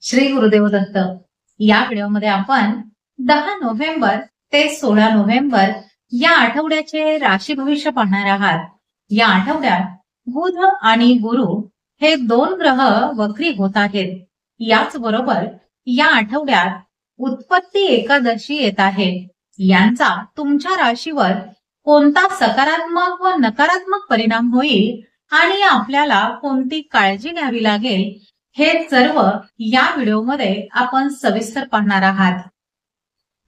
श्री गुरुदेव दत्त. या व्हिडिओमध्ये आपण 10 नोव्हेंबर ते 16 नोव्हेंबर या आठवड्याचे राशी भविष्य पाहणार आहात. या आठवड्यात बुध आणि गुरु हे दोन ग्रह वक्री होत आहेत. याच बरोबर या आठवड्यात उत्पत्ती एकादशी येत आहे. यांचा तुमच्या राशीवर कोणता सकारात्मक व नकारात्मक परिणाम होईल आणि आपल्याला कोणती काळजी घ्यावी लागेल हे सर्व या व्हिडिओमध्ये आपण सविस्तर पाहणार आहात.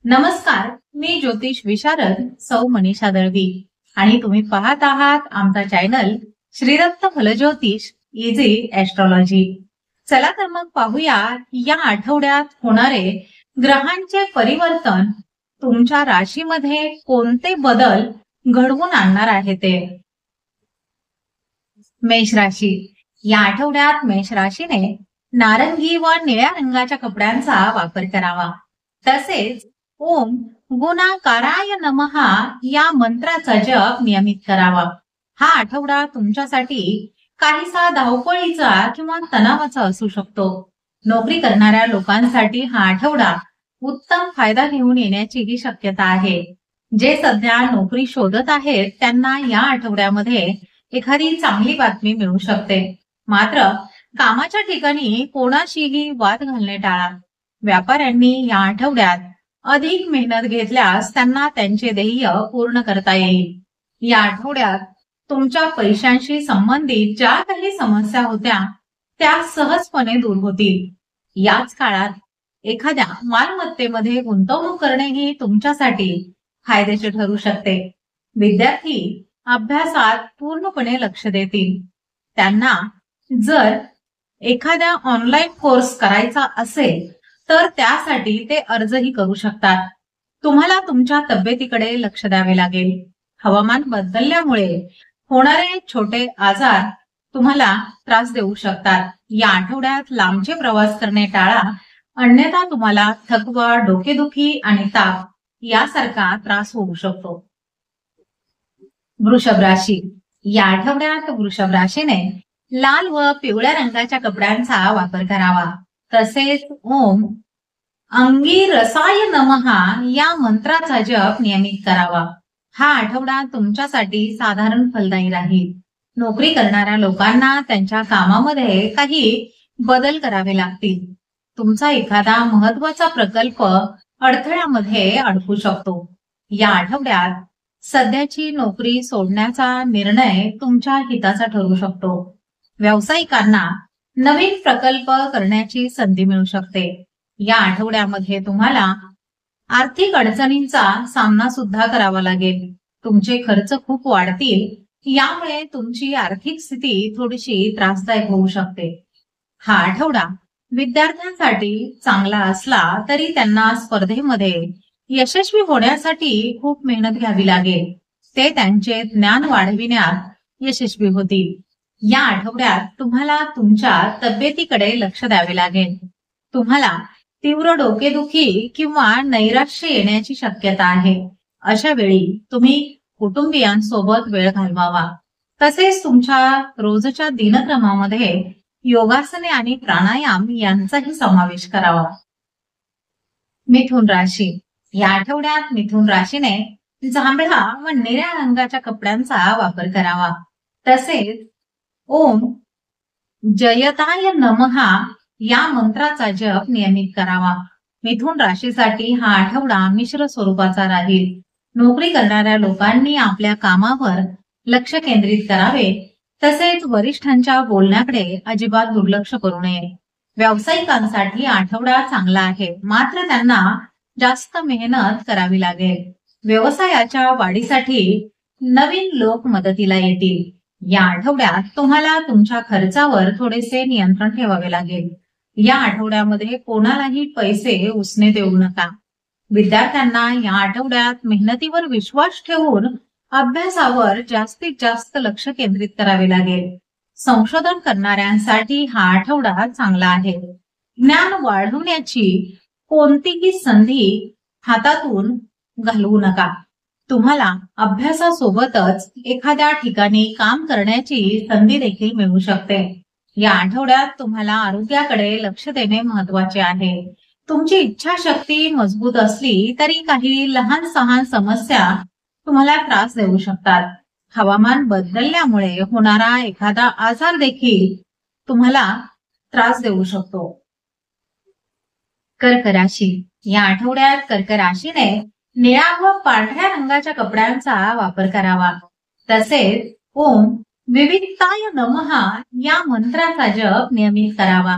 नमस्कार, मी ज्योतिष विशारद सौ मनीषा दळवी आणि तुम्ही पाहत आहात आमचा चॅनल श्रीरत्न फलज्योतिष इझी ऍस्ट्रॉलॉजी. चला तर मग पाहूया या आठवड्यात होणारे ग्रहांचे परिवर्तन तुमच्या राशीमध्ये कोणते बदल घडवून आणणार आहे ते. मेष राशी. या आठवड्यात मेष राशीने नारंगी व निळ्या रंगाच्या कपड्यांचा वापर करावा. तसेच ओम गुणाकाराय नमः या मंत्राचा जप नियमित करावा. हा आठवडा तुमच्यासाठी काहीसा धावपळीचा किंवा तणावाचा असू शकतो. नोकरी करणाऱ्या लोकांसाठी हा आठवडा उत्तम फायदा घेऊन येण्याची ही शक्यता आहे. जे सध्या नोकरी शोधत आहेत त्यांना या आठवड्यामध्ये एखादी चांगली बातमी मिळू शकते. मात्र कामाच्या ठिकाणी कोणाशीही वाद घालणे टाळा. व्यापाऱ्यांनी या आठवड्यात अधिक मेहनत घेतल्यास त्यांना त्यांचे ध्येय पूर्ण करता येईल. या आठवड्यात तुमच्या पैशांशी संबंधित ज्या काही समस्या होत्या त्या सहजपणे दूर होतील. याच काळात एखाद्या मालमत्तेमध्ये गुंतवणूक करणेही तुमच्यासाठी फायद्याचे ठरू शकते. विद्यार्थी अभ्यासात पूर्णपणे लक्ष देतील. त्यांना जर एखाद्या ऑनलाईन कोर्स करायचा असेल तर त्यासाठी ते अर्जही करू शकतात. तुम्हाला तुमच्या तब्येतीकडे लक्ष द्यावे लागेल. हवामान बदलल्यामुळे होणारे छोटे आजार तुम्हाला त्रास देऊ शकतात. या आठवड्यात लांबचे प्रवास करणे टाळा, अन्यथा तुम्हाला थकवा, डोकेदुखी आणि ताप यासारखा त्रास होऊ शकतो. वृषभ राशी. या आठवड्यात वृषभ राशीने लाल व पिवळ्या रंगाच्या कपड्यांचा वापर करावा. तसेच ओम अंगिरसाय नमः या मंत्राचा जप नियमित करावा. हा आठवडा तुमच्यासाठी साधारण फलदायी राहील. नोकरी करणाऱ्या लोकांना त्यांच्या कामामध्ये काही बदल करावे लागतील. तुमचा एखादा महत्वाचा प्रकल्प अडथळ्यामध्ये अडकू शकतो. या आठवड्यात सध्याची नोकरी सोडण्याचा निर्णय तुमच्या हिताचा ठरू शकतो. व्यावसायिकांना नवीन प्रकल्प करण्याची संधी मिळू शकते. या आठवड्यामध्ये तुम्हाला आर्थिक अडचणींचा सामना सुद्धा करावा लागेल. तुमचे खर्च खूप वाढतील. यामुळे तुमची आर्थिक स्थिती थोडीशी त्रासदायक होऊ शकते. हा आठवडा विद्यार्थ्यांसाठी चांगला असला तरी त्यांना स्पर्धेमध्ये यशस्वी होण्यासाठी खूप मेहनत घ्यावी लागेल. ते त्यांचे ज्ञान वाढविण्यात यशस्वी होतील. या आठवड्यात तुम्हाला तुमच्या तब्येतीकडे लक्ष द्यावे लागेल. तुम्हाला तीव्र डोकेदुखी किंवा नैराश्य येण्याची शक्यता आहे. अशा वेळी तुम्ही कुटुंबियांसोबत वेळ घालवावा. तसेच तुमच्या रोजच्या दिनक्रमामध्ये योगासने आणि प्राणायाम यांचाही समावेश करावा. मिथुन राशी. या आठवड्यात मिथुन राशीने जांभळा व निळ्या रंगाच्या कपड्यांचा वापर करावा. तसेच ओम जयताय नमः या मंत्राचा जप नियमित करावा. मिथुन राशीसाठी हा आठवडा मिश्र स्वरूपाचा राहील. नोकरी करणाऱ्या लोकांनी आपल्या कामावर लक्ष केंद्रित करावे. तसेच वरिष्ठांच्या बोलण्याकडे अजिबात दुर्लक्ष करू नये. व्यावसायिकांसाठी आठवडा चांगला आहे, मात्र त्यांना जास्त मेहनत करावी लागेल. व्यवसायाच्या वाढीसाठी नवीन लोक मदतीला येतील. या आठवड्यात तुम्हाला तुमच्या खर्चावर थोडेसे नियंत्रण ठेवावे लागेल. या आठवड्यामध्ये कोणालाही पैसे उसने देऊ नका. विद्यार्थ्यांना या आठवड्यात मेहनतीवर विश्वास ठेवून अभ्यासावर जास्तीत जास्त लक्ष केंद्रित करावे लागेल. संशोधन करणाऱ्यांसाठी हा आठवडा चांगला आहे. ज्ञान वाढवण्याची कोणतीही संधी हातातून घालवू नका. तुम्हाला अभ्यासासोबतच एखाद्या ठिकाणी काम करण्याची संधी देखील मिळू शकते. या आठवड्यात तुम्हाला आरोग्याकडे लक्ष देणे महत्वाचे आहे. तुमची इच्छाशक्ती मजबूत असली तरी काही लहान सहान समस्या तुम्हाला त्रास देऊ शकतात. हवामान बदलल्यामुळे होणारा एखादा आजार देखील तुम्हाला त्रास देऊ शकतो. कर्क राशी. या आठवड्यात कर्क राशीने निळ्या व पांढऱ्या रंगाच्या कपड्यांचा वापर करावा. तसेच ओम विविधताय नमः या मंत्राचा जप नियमित करावा.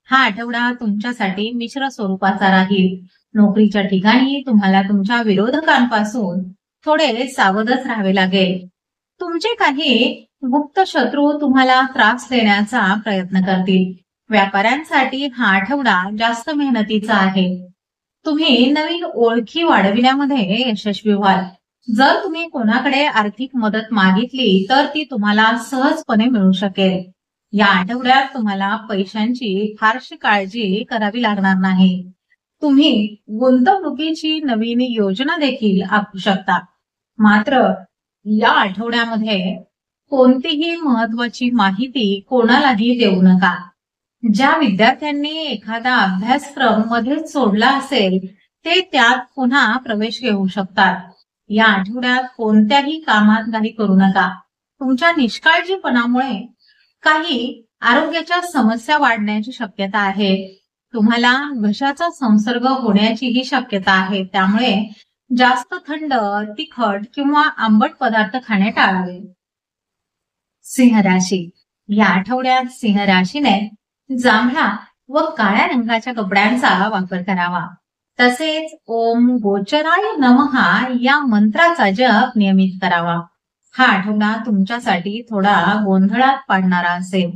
हा आठवडा तुमच्यासाठी मिश्र स्वरूपाचा राहील. नोकरीच्या ठिकाणी तुम्हाला तुमच्या विरोधकांपासून थोडे सावधच राहावे लागेल. तुमचे काही गुप्त शत्रू तुम्हाला त्रास देण्याचा प्रयत्न करतील. व्यापाऱ्यांसाठी हा आठवडा जास्त मेहनतीचा आहे. तुम्ही नवीन ओळखी वाढविण्यामध्ये यशस्वी व्हाल. जर तुम्ही कोणाकडे आर्थिक मदत मागितली तर ती तुम्हाला सहजपणे मिळू शकेल. या आठवड्यात तुम्हाला पैशांची फारशी काळजी करावी लागणार नाही. तुम्ही गुंतवणुकीची नवीन योजना देखील आखू शकता. मात्र या आठवड्यामध्ये कोणतीही महत्वाची माहिती कोणालाही देऊ नका. ज्या विद्यार्थ्यांनी एखादा अभ्यासक्रम मध्येच सोडला असेल ते त्यात पुन्हा प्रवेश घेऊ शकतात. या आठवड्यात कोणत्याही कामात घाई करू नका. तुमच्या निष्काळजीपणामुळे काही आरोग्याच्या समस्या वाढण्याची शक्यता आहे. तुम्हाला घशाचा संसर्ग होण्याचीही शक्यता आहे. त्यामुळे जास्त थंड, तिखट किंवा आंबट पदार्थ खाणे टाळावे. सिंह राशी. या आठवड्यात सिंह राशीने जांभळा व काळ्या रंगाच्या कपड्यांचा वापर करावा. तसेच ओम गोचराय नमः या मंत्राचा जप नियमित करावा. हा आठवडा तुमच्यासाठी थोडा गोंधळात पाडणारा असेल.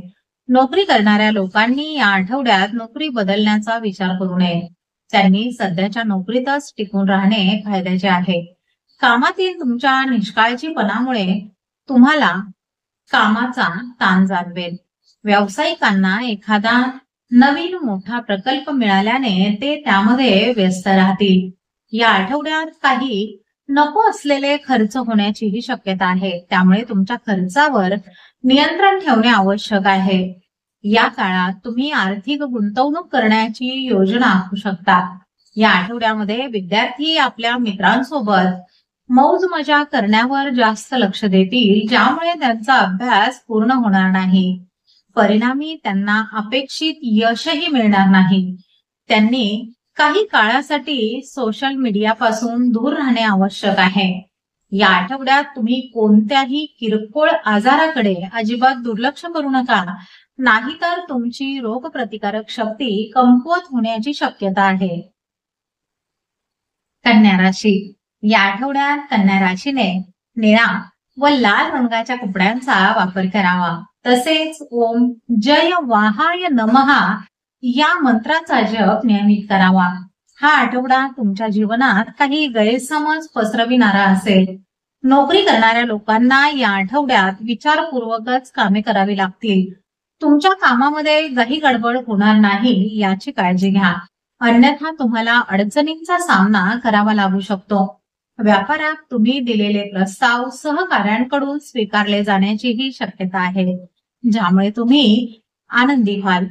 नोकरी करणाऱ्या लोकांनी या आठवड्यात नोकरी बदलण्याचा विचार करू नये. त्यांनी सध्याच्या नोकरीतच टिकून राहणे फायद्याचे आहे. कामातील तुमच्या निष्काळजीपणामुळे तुम्हाला कामाचा ताण जाणवेल. व्यावसायिकांना एखादा नवीन मोठा प्रकल्प मिळाल्याने ते त्यामध्ये व्यस्त राहतील. या आठवड्यात काही नको असलेले खर्च होण्याचीही शक्यता आहे. त्यामुळे तुमच्या खर्चावर नियंत्रण ठेवणे आवश्यक आहे. या काळात तुम्ही आर्थिक गुंतवणूक करण्याची योजना आखू शकता. या आठवड्यामध्ये विद्यार्थी आपल्या मित्रांसोबत मौज मजा करण्यावर जास्त लक्ष देतील, ज्यामुळे त्यांचा अभ्यास पूर्ण होणार नाही. परिणामी त्यांना अपेक्षित यशही मिळणार नाही. त्यांनी काही काळासाठी सोशल मीडियापासून दूर राहणे आवश्यक आहे. या आठवड्यात तुम्ही कोणत्याही किरकोळ आजाराकडे अजिबात दुर्लक्ष करू नका, नाहीतर तुमची रोगप्रतिकारक शक्ती कमकुवत होण्याची शक्यता आहे. कन्या राशी. या आठवड्यात कन्या राशीने निळा व लाल रंगाच्या कपड्यांचा वापर करावा. तसेच ओम जय वाहाय नमः या मंत्राचा जप नियमित करावा. हा आठवडा तुमच्या जीवनात काही गैरसमज पसरविणारा असेल. नोकरी करणाऱ्या लोकांना या आठवड्यात विचारपूर्वकच कामे करावी लागतील. तुमच्या कामामध्ये काही गडबड होणार नाही याची काळजी घ्या, अन्यथा तुम्हाला अडचणींचा सामना करावा लागू शकतो. व्यापारात तुम्ही दिलेले प्रस्ताव सहकाऱ्यांकडून स्वीकारले जाण्याचीही शक्यता आहे, ज्यामुळे तुम्ही आनंदी व्हाल.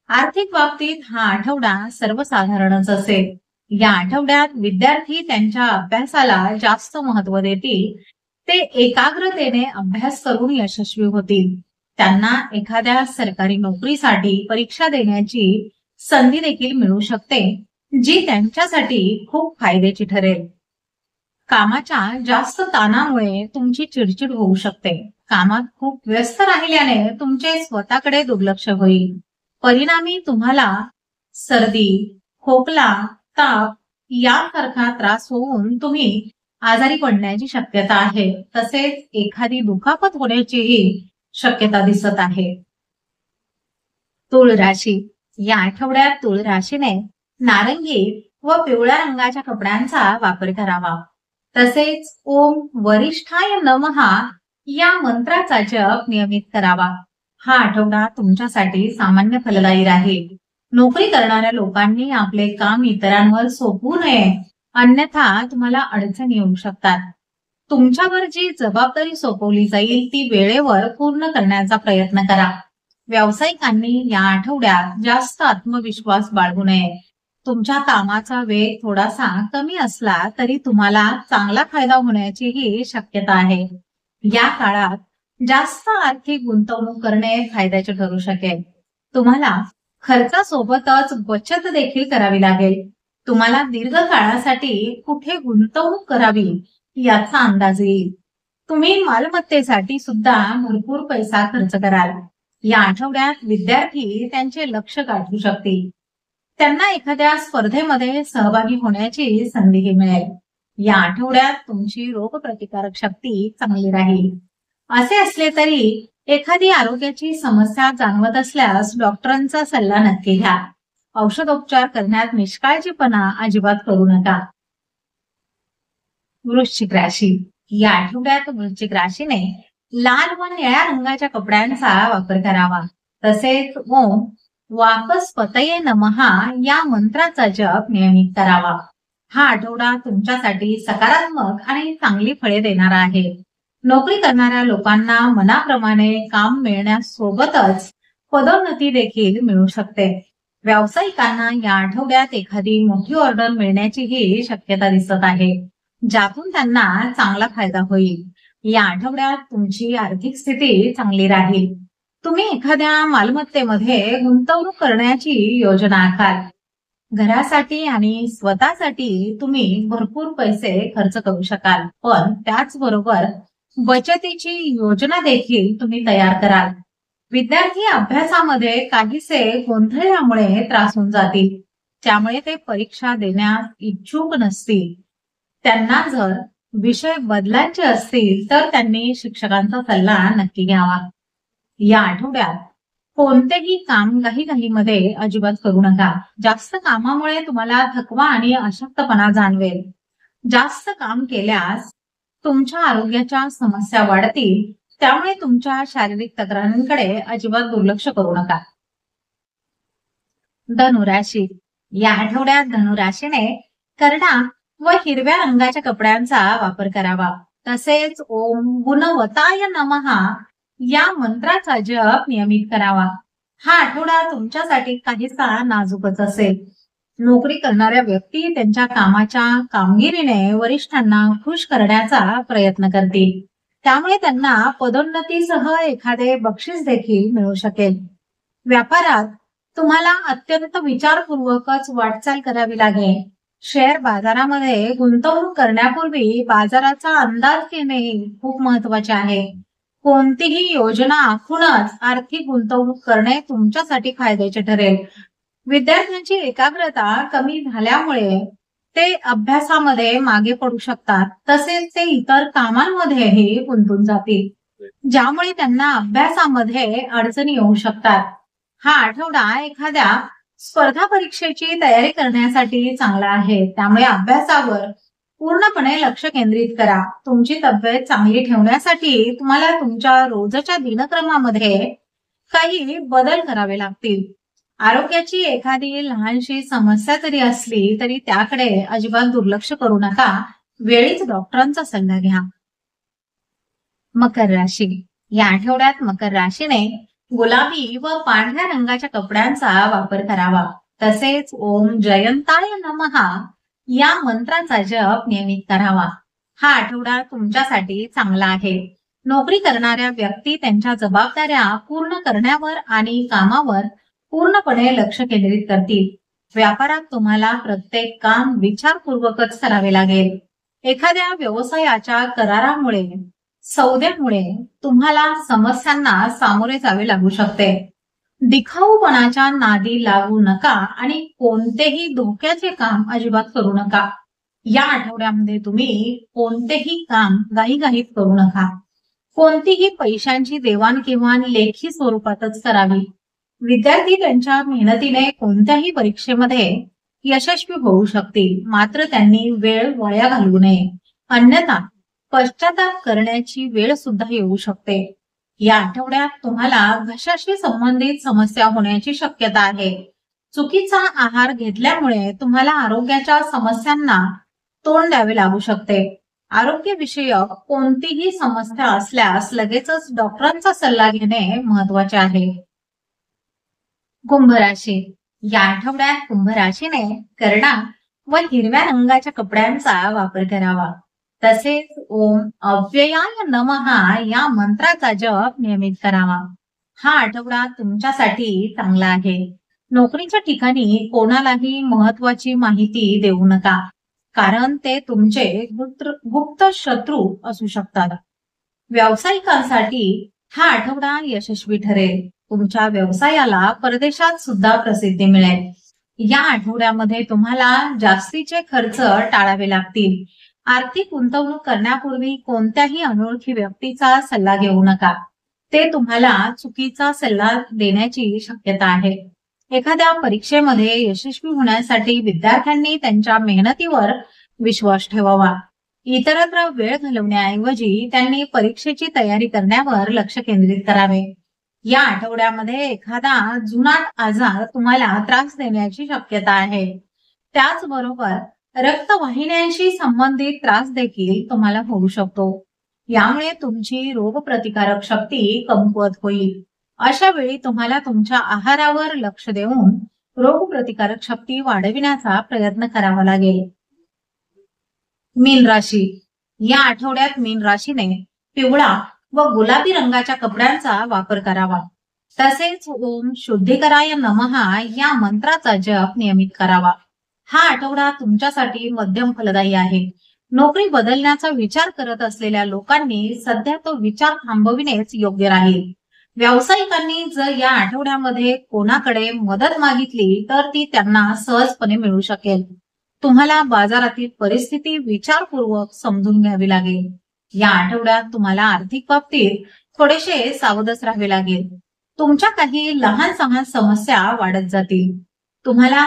आर्थिक बाबतीत हा आठवडा सर्वसाधारणच असेल. या आठवड्यात विद्यार्थी त्यांच्या अभ्यासाला जास्त महत्व देतील. ते एकाग्रतेने अभ्यास करून यशस्वी होतील. त्यांना एखाद्या सरकारी नोकरीसाठी परीक्षा देण्याची संधी देखील मिळू शकते, जी त्यांच्यासाठी खूप फायद्याची ठरेल. कामाच्या जास्त ताणामुळे तुमची चिडचिड होऊ शकते. कामात खूप व्यस्त राहिल्याने तुमचे स्वतःकडे दुर्लक्ष होईल. परिणामी तुम्हाला सर्दी, खोकला, ताप यासारखा त्रास होऊन तुम्ही आजारी पडण्याची शक्यता आहे. तसेच एखादी दुखापत होण्याचीही शक्यता दिसत आहे. तुळ राशी. या आठवड्यात तुळ राशीने नारंगी व पिवळ्या रंगाच्या कपड्यांचा वापर करावा. तसेच ओम वरिष्ठाय नमः या मंत्राचा जप नियमित करावा. हा आठवडा तुमच्यासाठी सामान्य फलदायी राहील. नोकरी करणाऱ्या लोकांनी आपले काम इतरांवर सोपवू नये, अन्यथा तुम्हाला अडचणी येऊ शकतात. तुमच्यावर जी जबाबदारी सोपवली जाईल ती वेळेवर पूर्ण करण्याचा प्रयत्न करा. व्यावसायिकांनी या आठवड्यात जास्त आत्मविश्वास बाळगू नये. तुमच्या कामाचा वेग थोडासा कमी असला तरी तुम्हाला चांगला फायदा होण्याचीही शक्यता आहे. या काळात जास्त आर्थिक गुंतवणूक करणे फायद्याचे ठरू शकेल. तुम्हाला खर्चासोबतच बचत देखील करावी लागेल. तुम्हाला दीर्घकाळासाठी कुठे गुंतवणूक करावी याचा अंदाज येईल. तुम्ही मालमत्तेसाठी सुद्धा भरपूर पैसा खर्च कराल. या आठवड्यात विद्यार्थी त्यांचे लक्ष गाठू शकतील. त्यांना एखाद्या स्पर्धेमध्ये सहभागी होण्याची संधीही मिळेल. या आठवड्यात तुमची रोगप्रतिकारक शक्ती चांगली राहील. असे असले तरी एखादी आरोग्याची समस्या जाणवत असल्यास डॉक्टरांचा सल्ला नक्की घ्या. औषधोपचार करण्यात निष्काळजीपणा अजिबात करू नका. वृश्चिक राशी. या आठवड्यात वृश्चिक राशीने लाल व निळ्या रंगाच्या कपड्यांचा वापर करावा. तसेच ओम वापस पतये नमहा या मंत्राचा जप नियमित करावा. हा आठवडा तुमच्यासाठी सकारात्मक आणि चांगली फळे देणारा आहे. नोकरी करणाऱ्या लोकांना मनाप्रमाणे काम मिळण्यासोबतच पदोन्नती देखील मिळू शकते. व्यावसायिकांना या आठवड्यात एखादी मोठी ऑर्डर मिळण्याचीही शक्यता दिसत आहे, ज्यातून त्यांना चांगला फायदा होईल. या आठवड्यात तुमची आर्थिक स्थिती चांगली राहील. तुम्ही एखाद्या मालमत्तेमध्ये गुंतवणूक करण्याची योजना आखाल. घरासाठी आणि स्वतःसाठी तुम्ही भरपूर पैसे खर्च करू शकाल, पण त्याचबरोबर बचतीची योजना देखील तुम्ही तयार कराल. विद्यार्थी अभ्यासामध्ये काहीसे गोंधळल्यामुळे त्रासून जातील, त्यामुळे ते परीक्षा देण्यास इच्छुक नसतील. त्यांना जर विषय बदलायचे असतील तर त्यांनी शिक्षकांचा सल्ला नक्की घ्यावा. या आठवड्यात कोणतेही काम घाईघाईमध्ये अजिबात करू नका. जास्त कामामुळे तुम्हाला थकवा आणि अशक्तपणा जाणवेल. जास्त काम केल्यास तुमच्या आरोग्याच्या समस्या वाढतील, त्यामुळे तुमच्या शारीरिक तक्रारींकडे अजिबात दुर्लक्ष करू नका. धनुराशी. या आठवड्यात धनुराशीने करडा व हिरव्या रंगाच्या कपड्यांचा वापर करावा. तसेच ओम गुणवताय नमहा या मंत्राचा जप नियमित करावा. हा आठवडा तुमच्यासाठी काहीसा नाजूकच असेल. नोकरी करणाऱ्या व्यक्ती त्यांच्या कामाच्या कामगिरीने वरिष्ठांना खुश करण्याचा प्रयत्न करतील, त्यामुळे त्यांना पदोन्नतीसह एखादे बक्षीस देखील मिळू शकेल. व्यापारात तुम्हाला अत्यंत विचारपूर्वकच वाटचाल करावी लागेल. शेअर बाजारामध्ये गुंतवणूक करण्यापूर्वी बाजाराचा अंदाज घेणे खूप महत्वाचे आहे. कोणतीही योजना आखूनच आर्थिक गुंतवणूक करणे तुमच्यासाठी फायद्याचे ठरेल. विद्यार्थ्यांची एकाग्रता कमी झाल्यामुळे ते अभ्यासामध्ये मागे पडू शकतात. तसेच ते इतर कामांमध्येही गुंतून जातील, ज्यामुळे त्यांना अभ्यासामध्ये अडचणी येऊ शकतात. हा आठवडा एखाद्या स्पर्धा परीक्षेची तयारी करण्यासाठी चांगला आहे, त्यामुळे अभ्यासावर पूर्णपणे लक्ष केंद्रित करा. तुमची तब्येत चांगली ठेवण्यासाठी तुम्हाला तुमच्या रोजच्या दिनक्रमामध्ये काही बदल करावे लागतील. आरोग्याची एखादी लहानशी समस्या जरी असली तरी त्याकडे अजिबात दुर्लक्ष करू नका. वेळीच डॉक्टरांचा सल्ला घ्या. मकर राशी. या आठवड्यात मकर राशीने गुलाबी व पांढऱ्या रंगाच्या कपड्यांचा वापर करावा. तसेच ओम जयंताय नमहा या मंत्राचा जप नियमित करावा. हा आठवडा तुमच्यासाठी चांगला आहे. नोकरी करणाऱ्या व्यक्ती त्यांच्या जबाबदाऱ्या पूर्ण करण्यावर आणि कामावर पूर्णपणे लक्ष केंद्रित करतील. व्यापारात तुम्हाला प्रत्येक काम विचारपूर्वकच करावे लागेल. एखाद्या व्यवसायाच्या करारामुळे सौद्यामुळे तुम्हाला समस्यांना सामोरे जावे लागू शकते. दिखाऊपणाच्या नादी लागू नका आणि कोणतेही धोक्याचे काम अजिबात करू नका. या आठवड्यामध्ये तुम्ही कोणतेही काम घाईघाईत करू नका. कोणतीही पैशांची देवाणघेवाण लेखी स्वरूपातच करावी. विद्यार्थी त्यांच्या मेहनतीने कोणत्याही परीक्षेमध्ये यशस्वी होऊ शकतील, मात्र त्यांनी वेळ वाया घालवू नये, अन्यथा पश्चाताप करण्याची वेळ सुद्धा येऊ शकते. या आठवड्यात तुम्हाला घशाशी संबंधित समस्या होण्याची शक्यता आहे. चुकीचा आहार घेतल्यामुळे तुम्हाला आरोग्याच्या समस्यांना तोंड द्यावे लागू शकते. आरोग्यविषयक कोणतीही समस्या असल्यास लगेचच डॉक्टरांचा सल्ला घेणे महत्वाचे आहे. कुंभ राशी. या आठवड्यात कुंभ राशीने करडा व हिरव्या रंगाच्या कपड्यांचा वापर करावा. तसेच ओम अव्ययाय नमः या मंत्राचा जप नियमित करावा. हा आठवडा तुमच्यासाठी चांगला आहे. नोकरीच्या ठिकाणी कोणालाही महत्वाची माहिती देऊ नका, कारण ते तुमचे गुप्त शत्रू असू शकतात. व्यावसायिकांसाठी हा आठवडा यशस्वी ठरेल. तुमच्या व्यवसायाला परदेशात सुद्धा प्रसिद्धी मिळेल. या आठवड्यामध्ये तुम्हाला जास्तीचे खर्च टाळावे लागतील. आर्थिक गुंतवणूक करण्यापूर्वी कोणत्याही अनोळखी व्यक्तीचा सल्ला घेऊ नका. ते तुम्हाला चुकीचा सल्ला देण्याची शक्यता आहे. एखाद्या परीक्षेमध्ये यशस्वी होण्यासाठी विद्यार्थ्यांनी त्यांच्या मेहनतीवर विश्वास ठेवावा. इतरत्र वेळ घालवण्याऐवजी त्यांनी परीक्षेची तयारी करण्यावर लक्ष केंद्रित करावे. या आठवड्यामध्ये एखादा जुनाट आजार तुम्हाला त्रास देण्याची शक्यता आहे. त्याचबरोबर रक्तवाहिन्यांशी संबंधित त्रास देखील तुम्हाला होऊ शकतो. यामुळे तुमची रोगप्रतिकारक शक्ती कमकुवत होईल. अशा वेळी तुम्हाला तुमच्या आहारावर लक्ष देऊन रोगप्रतिकारक शक्ती वाढविण्याचा प्रयत्न करावा लागेल. मीन राशी. या आठवड्यात मीन राशीने पिवळा व गुलाबी रंगाच्या कपड्यांचा वापर करावा. तसेच ओम शुद्धीकराय नमः या मंत्राचा जप नियमित करावा. हा आठवडा तुमच्यासाठी मध्यम फलदायी आहे. नोकरी बदलण्याचा विचार करत असलेल्या लोकांनी सध्या तो विचार थांबविणेच योग्य राहील. व्यावसायिकांनी जर या आठवड्यामध्ये कोणाकडे मदत मागितली तर ती त्यांना सहजपणे मिळू शकेल. तुम्हाला बाजारातील परिस्थिती विचारपूर्वक समजून घ्यावी लागेल. या आठवड्यात तुम्हाला आर्थिक बाबतीत थोडेसे सावधच राहावे लागेल. तुमच्या काही लहान सहान समस्या वाढत जातील. तुम्हाला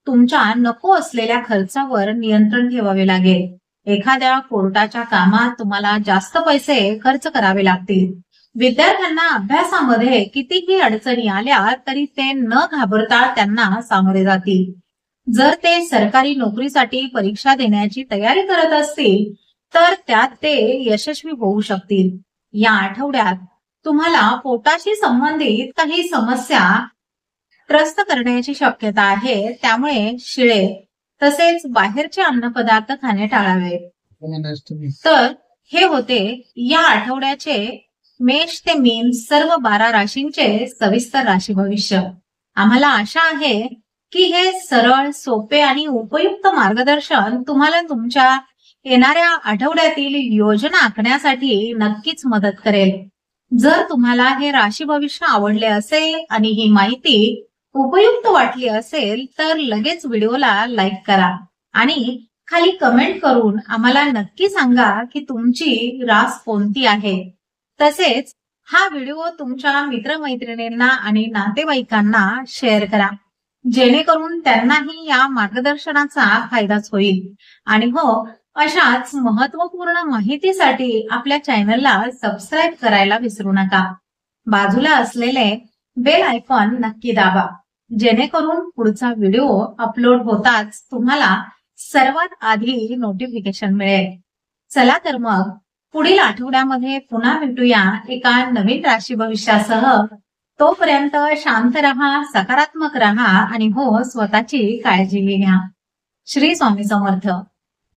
तुमच्या नको असलेल्या खर्चावर नियंत्रण ठेवावे लागेल. एखाद्या कोर्टाच्या कामात तुम्हाला जास्त पैसे खर्च करावे लागतील. विद्यार्थ्यांना अभ्यासामध्ये कितीही अडचणी आल्या तरी ते न घाबरता त्यांना सामोरे जातील. जर ते सरकारी नोकरीसाठी परीक्षा देण्याची तयारी करत असतील तर त्यात ते यशस्वी होऊ शकतील. या आठवड्यात तुम्हाला पोटाशी संबंधित काही समस्या त्रस्त करण्याची शक्यता आहे. त्यामुळे शिळे तसेच बाहेरचे अन्नपदार्थ खाणे टाळावे. तर हे होते या आठवड्याचे मेष ते मीन सर्व 12 राशींचे सविस्तर राशी भविष्य. आम्हाला आशा आहे की हे सरळ, सोपे आणि उपयुक्त मार्गदर्शन तुम्हाला तुमच्या येणाऱ्या आठवड्यातील योजना आखण्यासाठी नक्कीच मदत करेल. जर तुम्हाला हे राशी भविष्य आवडले असेल आणि ही माहिती उपयुक्त वाटली असेल तर लगेच व्हिडिओला लाईक करा आणि खाली कमेंट करून आम्हाला नक्की सांगा की तुमची रास कोणती आहे. तसेच हा व्हिडिओ तुमच्या मित्रमैत्रिणींना आणि नातेवाईकांना शेअर करा, जेणेकरून त्यांनाही या मार्गदर्शनाचा फायदाच होईल. आणि हो, अशाच महत्वपूर्ण माहितीसाठी आपल्या चॅनलला सबस्क्राईब करायला विसरू नका. बाजूला असलेले बेल आयकॉन नक्की दाबा, जेणेकरून पुढचा व्हिडिओ अपलोड होताच तुम्हाला सर्वात आधी नोटिफिकेशन मिळेल. चला तर मग पुढील आठवड्यामध्ये पुन्हा भेटूया एका नवीन राशी भविष्यासह. तोपर्यंत शांत रहा, सकारात्मक रहा आणि हो, स्वतःची काळजी घ्या. श्री स्वामी समर्थ.